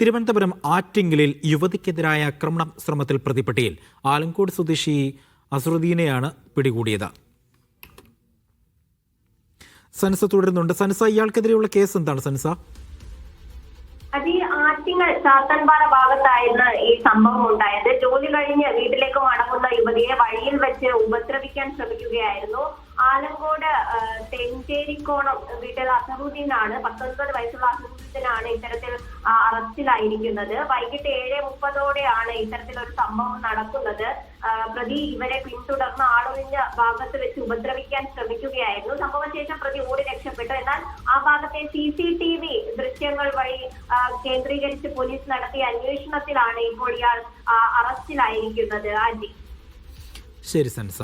തിരുവനന്തപുരം ആറ്റിങ്ങലിൽ യുവതിക്കെതിരായ ആക്രമണ ശ്രമത്തിൽ പ്രതിപട്ടികയിൽ ആലങ്കോട് സ്വദേശി അസറുദ്ദീനെയാണ് പിടികൂടിയത്. സൻസ തുടരുന്നുണ്ട്. സൻസ, ഇയാൾക്കെതിരെയുള്ള കേസ് എന്താണ് സൻസ? ആറ്റിങ്ങൽ ചാത്തൻപാറ ഭാഗത്തായിരുന്നു ഈ സംഭവം ഉണ്ടായത്. ജോലി കഴിഞ്ഞ് വീട്ടിലേക്ക് മടങ്ങുന്ന യുവതിയെ വഴിയിൽ വെച്ച് ഉപദ്രവിക്കാൻ ശ്രമിക്കുകയായിരുന്നു. ആലങ്കോട് തെഞ്ചേരിക്കോണം വീട്ടിൽ അസറുദ്ദീനാണ്, 19 വയസ്സുള്ള അസറുദ്ദീനാണ് ഇത്തരത്തിൽ അറസ്റ്റിലായിരിക്കുന്നത്. വൈകിട്ട് 7:30 ഇത്തരത്തിലൊരു സംഭവം നടക്കുന്നത്. പ്രതി ഇവരെ പിന്തുടർന്ന് ആളൊഴിഞ്ഞ ഭാഗത്ത് വെച്ച് ഉപദ്രവിക്കാൻ ശ്രമിക്കുകയായിരുന്നു. സംഭവശേഷം പ്രതി ഓടി രക്ഷപ്പെട്ടു. എന്നാൽ ആ ഭാഗത്തെ CCTV ദൃശ്യങ്ങൾ വഴി കേന്ദ്രീകരിച്ച് പോലീസ് നടത്തിയ അന്വേഷണത്തിലാണ് ഇപ്പോൾ ഇയാൾ അറസ്റ്റിലായിരിക്കുന്നത്. ശരി സൻസ.